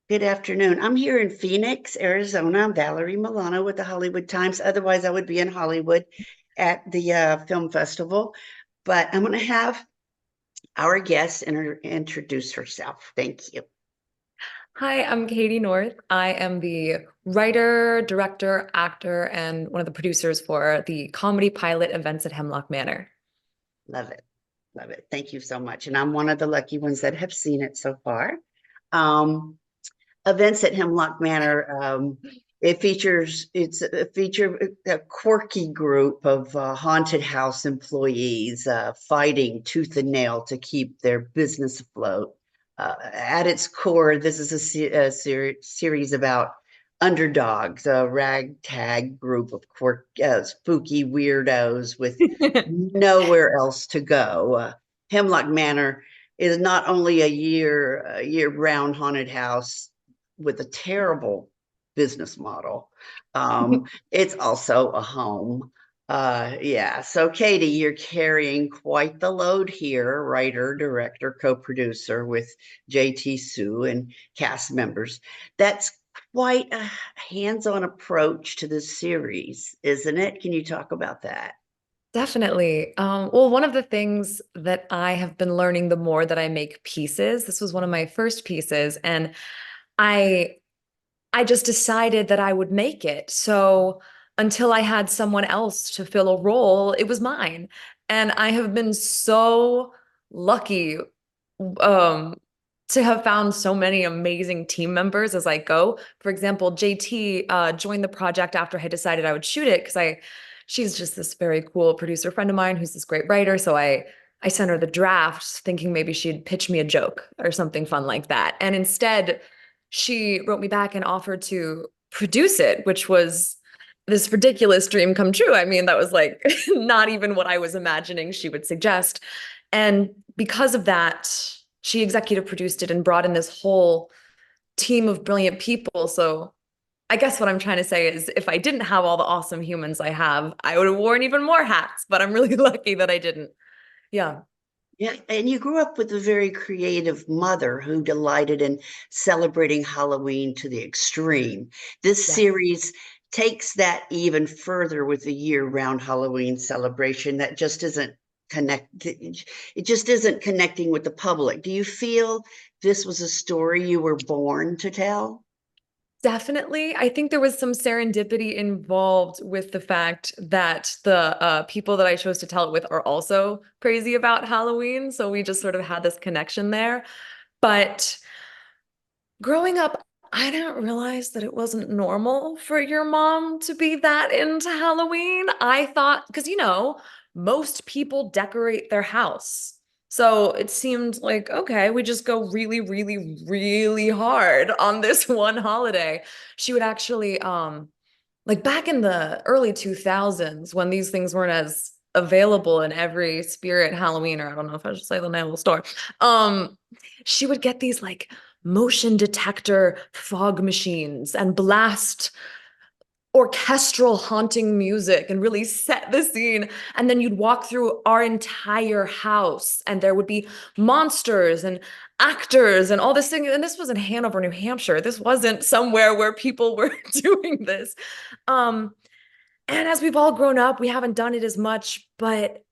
Good afternoon. I'm here in Phoenix, Arizona. I'm Valerie Milano with the Hollywood Times. Otherwise, I would be in Hollywood at the film festival. But I'm going to have our guest introduce herself. Thank you. Hi, I'm Katie North. I am the writer, director, actor, and one of the producers for the comedy pilot events at Hemlock Manor. Love it. Love it. Thank you so much. And I'm one of the lucky ones that have seen it so far. Um, Events at Hemlock Manor. It's a feature a quirky group of haunted house employees fighting tooth and nail to keep their business afloat. At its core, this is series about underdogs, a ragtag group of spooky weirdos with nowhere else to go. Hemlock Manor is not only a year-round haunted house with a terrible business model. It's also a home. Yeah. So, Katie, you're carrying quite the load here, writer, director, co-producer with JT Sue and cast members. That's quite a hands-on approach to this series, isn't it? Can you talk about that? Definitely. Well, one of the things that I have been learning the more that I make pieces, this was one of my first pieces, and I I just decided that I would make it. So until I had someone else to fill a role, it was mine. And I have been so lucky um to have found so many amazing team members as I go. For example, JT joined the project after I decided I would shoot it because she's just this very cool producer friend of mine who's this great writer. So I sent her the draft thinking maybe she'd pitch me a joke or something fun like that. And instead, she wrote me back and offered to produce it, which was this ridiculous dream come true. I mean, that was like not even what I was imagining she would suggest. And because of that, she executive produced it and brought in this whole team of brilliant people. So I guess what I'm trying to say is if I didn't have all the awesome humans I have, I would have worn even more hats, but I'm really lucky that I didn't. Yeah. Yeah, and you grew up with a very creative mother who delighted in celebrating Halloween to the extreme. This Yes. series takes that even further with the year-round Halloween celebration that just isn't it just isn't connecting with the public. Do you feel this was a story you were born to tell? Definitely. I think there was some serendipity involved with the fact that the people that I chose to tell it with are also crazy about Halloween. So we just sort of had this connection there. But growing up, I didn't realize that it wasn't normal for your mom to be that into Halloween. I thought, because, most people decorate their house. So it seemed like, okay, we just go really, really, really hard on this one holiday. She would actually, like back in the early 2000s when these things weren't as available in every spirit Halloween, or I don't know if I should say the name of the store. Um, she would get these like motion detector fog machines and blast orchestral haunting music and really set the scene. And then you'd walk through our entire house and there would be monsters and actors and all this thing. And this was in Hanover, New Hampshire. This wasn't somewhere where people were doing this. Um, and as we've all grown up, we haven't done it as much, but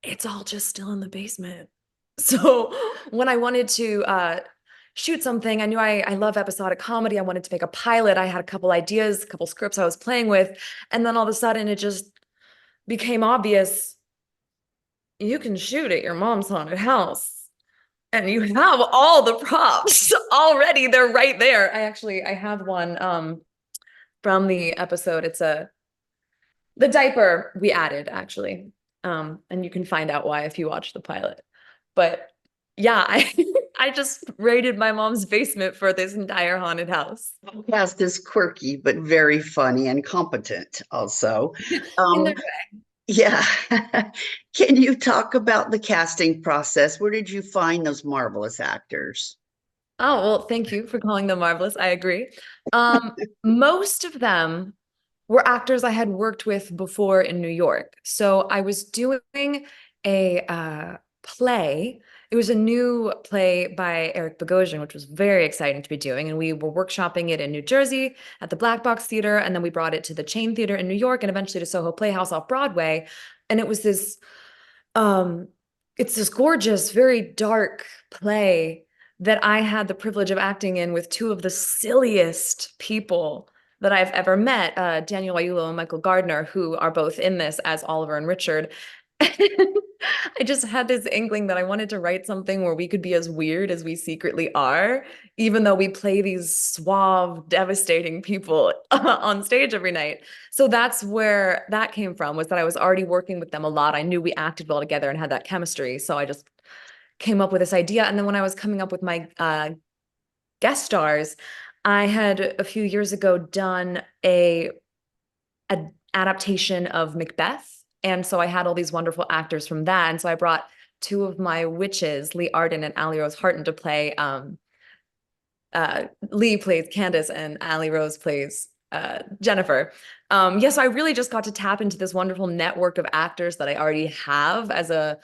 it's all just still in the basement. So when I wanted to shoot something, I knew I love episodic comedy. I wanted to make a pilot. I had a couple ideas, a couple scripts I was playing with. And then all of a sudden it just became obvious you can shoot at your mom's haunted house. And you have all the props already. They're right there. I have one from the episode. It's a the diaper we added actually. And you can find out why if you watch the pilot. But yeah, I I just raided my mom's basement for this entire haunted house. Cast is quirky, but very funny and competent also. In their Um, yeah. Can you talk about the casting process? Where did you find those marvelous actors? Oh, well, thank you for calling them marvelous. I agree. Most of them were actors I had worked with before in New York. So I was doing a play It was a new play by Eric Bogosian, which was very exciting to be doing. And we were workshopping it in New Jersey at the Black Box Theater. And then we brought it to the Chain Theater in New York and eventually to Soho Playhouse off Broadway. And it was um, it's this gorgeous, very dark play that I had the privilege of acting in with two of the silliest people that I've ever met, Daniel Yaiullo and Michael Gardiner, who are both in this as Oliver and Richard. I just had this inkling that I wanted to write something where we could be as weird as we secretly are, even though we play these suave, devastating people on stage every night. So that's where that came from, was that I was already working with them a lot. I knew we acted well together and had that chemistry. So I just came up with this idea. And then when I was coming up with my guest stars, I had a few years ago done an adaptation of Macbeth. And so I had all these wonderful actors from that. And so I brought two of my witches, Lee Arden and Ali Rose Harton, to play. Lee plays Candace and Ali Rose plays Jennifer. So I really just got to tap into this wonderful network of actors that I already have as a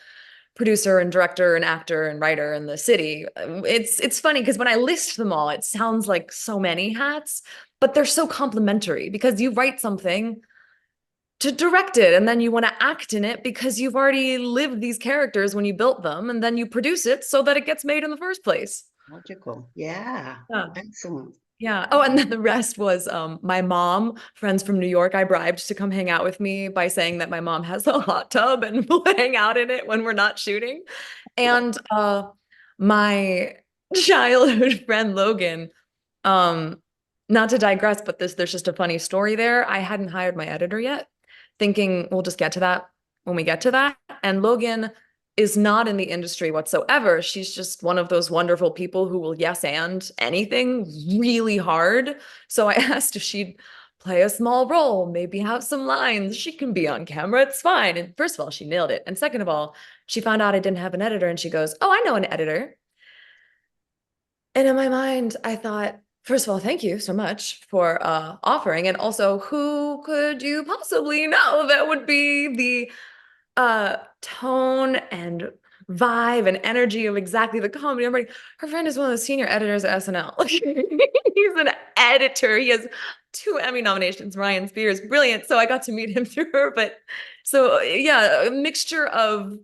producer and director and actor and writer in the city. It's funny because when I list them all, it sounds like so many hats, but they're so complementary because you write something to direct it and then you want to act in it because you've already lived these characters when you built them, and then you produce it so that it gets made in the first place. Logical. Yeah. Yeah. Excellent. Yeah. Oh, and then the rest was my mom, friends from New York, I bribed to come hang out with me by saying that my mom has a hot tub and we'll hang out in it when we're not shooting. And my childhood friend Logan, um, not to digress, but there's just a funny story there. I hadn't hired my editor yet, thinking we'll just get to that when we get to that. And Logan is not in the industry whatsoever. She's just one of those wonderful people who will yes and anything really hard. So I asked if she'd play a small role, maybe have some lines. She can be on camera. It's fine. And first of all, she nailed it. And second of all, she found out I didn't have an editor and she goes, "Oh, I know an editor." And in my mind, I thought, first of all, thank you so much for offering. And also, who could you possibly know that would be the tone and vibe and energy of exactly the comedy? I'm like, her friend is one of the senior editors at SNL. He's an editor. He has 2 Emmy nominations. Ryan Spears, brilliant. So I got to meet him through her. But so yeah, a mixture of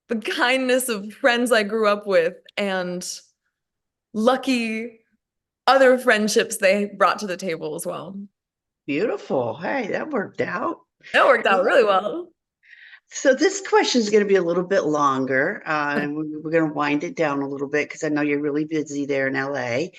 the kindness of friends I grew up with and lucky other friendships they brought to the table as well. Beautiful. Hey, that worked out. That worked out really well. So this question is going to be a little bit longer, and we're going to wind it down a little bit because I know you're really busy there in LA.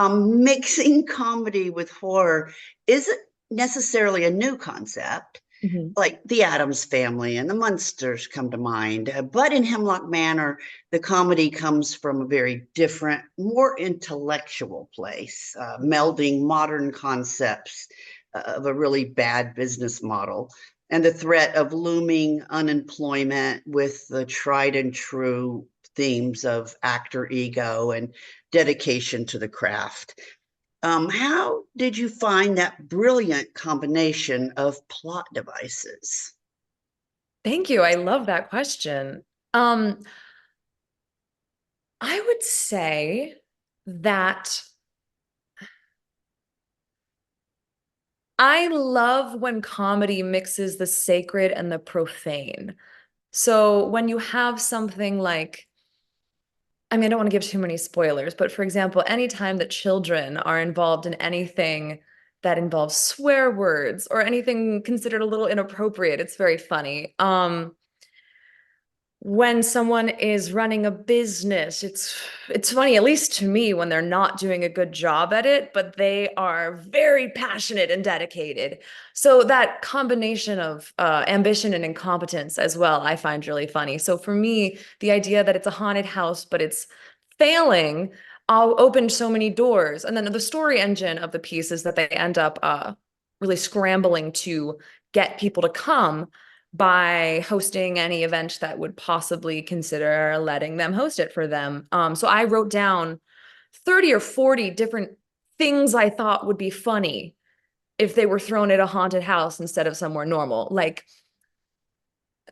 Mixing comedy with horror isn't necessarily a new concept. Mhm. Like the Addams Family and the Munsters come to mind. But in Hemlock Manor, the comedy comes from a very different, more intellectual place, melding modern concepts of a really bad business model and the threat of looming unemployment with the tried and true themes of actor ego and dedication to the craft. How did you find that brilliant combination of plot devices? Thank you. I love that question. Um, I would say that I love when comedy mixes the sacred and the profane. So when you have something like, I mean, I don't want to give too many spoilers, but for example, anytime that children are involved in anything that involves swear words or anything considered a little inappropriate, it's very funny. When someone is running a business, it's funny, at least to me, when they're not doing a good job at it, but they are very passionate and dedicated. So that combination of ambition and incompetence as well, I find really funny. So for me, the idea that it's a haunted house, but it's failing, opened so many doors. And then the story engine of the piece is that they end up really scrambling to get people to come by hosting any event that would possibly consider letting them host it for them. So I wrote down 30 or 40 different things I thought would be funny if they were thrown at a haunted house instead of somewhere normal. Like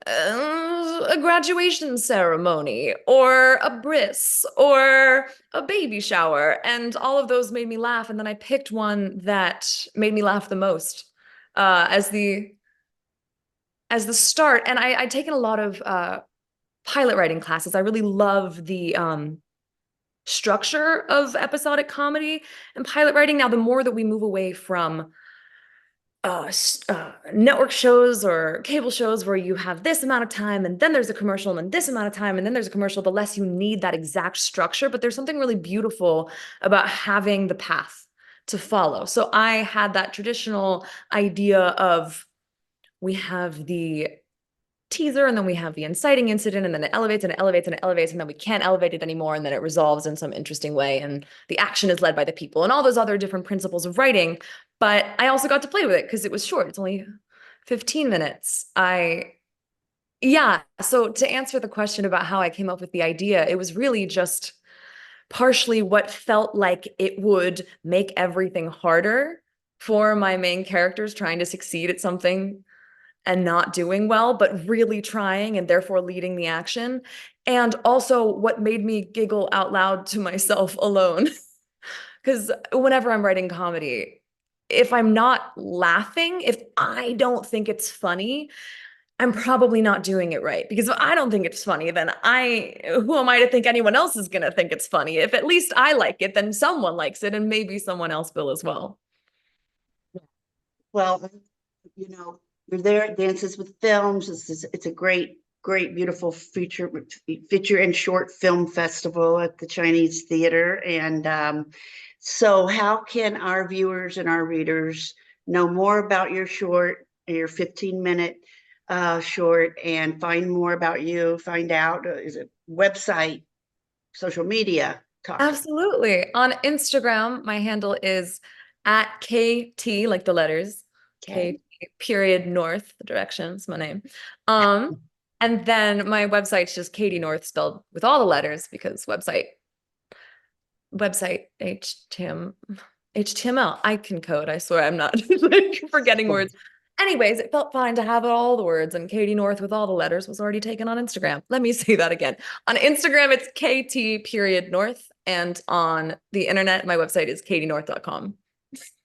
a graduation ceremony or a bris or a baby shower, and all of those made me laugh. And then I picked one that made me laugh the most as the start. And I'd taken a lot of pilot writing classes. I really love the structure of episodic comedy and pilot writing. Now, the more that we move away from network shows or cable shows where you have this amount of time and then there's a commercial and then this amount of time and then there's a commercial, the less you need that exact structure. But there's something really beautiful about having the path to follow. So I had that traditional idea of, we have the teaser and then we have the inciting incident, and then it elevates and it elevates and it elevates, and then we can't elevate it anymore, and then it resolves in some interesting way, and the action is led by the people, and all those other different principles of writing. But I also got to play with it because it was short. It's only 15 minutes. Yeah, so to answer the question about how I came up with the idea, it was really just partially what felt like it would make everything harder for my main characters trying to succeed at something and not doing well, but really trying and therefore leading the action. And also what made me giggle out loud to myself alone. Because whenever I'm writing comedy, if I'm not laughing, if I don't think it's funny, I'm probably not doing it right. Because if I don't think it's funny, then who am I to think anyone else is going to think it's funny? If at least I like it, then someone likes it, and maybe someone else will as well. Well, you're there at Dances with Films. It's a great, beautiful feature and short film festival at the Chinese Theater. And so how can our viewers and our readers know more about your 15-minute short, and find more about you, find out, is it website, social media? Absolutely. On Instagram, my handle is at KT, like the letters, Okay. KT period North, the directions, my name. And then my website's just Katie North spelled with all the letters, because website HTML. I can code. I swear I'm not like forgetting words. Anyways, it felt fine to have all the words, and Katie North with all the letters was already taken on Instagram. Let me say that again. On Instagram, it's KT period North. And on the internet, my website is katienorth.com.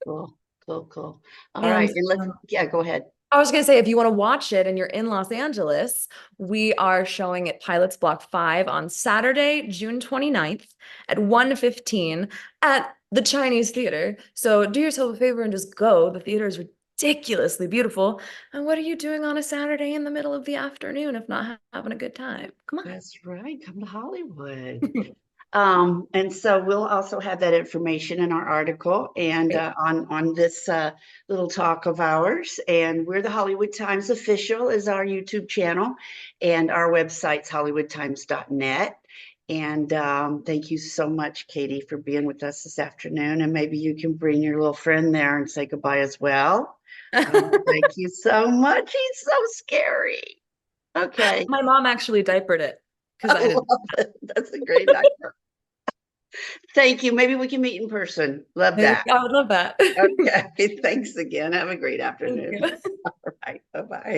Cool. All And right. And yeah, go ahead. I was going to say, if you want to watch it and you're in Los Angeles, we are showing at Pilots Block 5 on Saturday, June 29th at 1:15 at the Chinese Theater. So do yourself a favor and just go. The theater is ridiculously beautiful. And what are you doing on a Saturday in the middle of the afternoon if not having a good time? Come on. That's right. Come to Hollywood. And so we'll also have that information in our article and on this little talk of ours. And we're the Hollywood Times Official is our YouTube channel, and our website's hollywoodtimes.net. And thank you so much, Katie, for being with us this afternoon. And maybe you can bring your little friend there and say goodbye as well. Thank you so much. He's so scary. Okay. My mom actually diapered it. I love it. That's a great idea. Thank you. Maybe we can meet in person. Love that. I would love that. Okay. Thanks again. Have a great afternoon. All right. Bye-bye.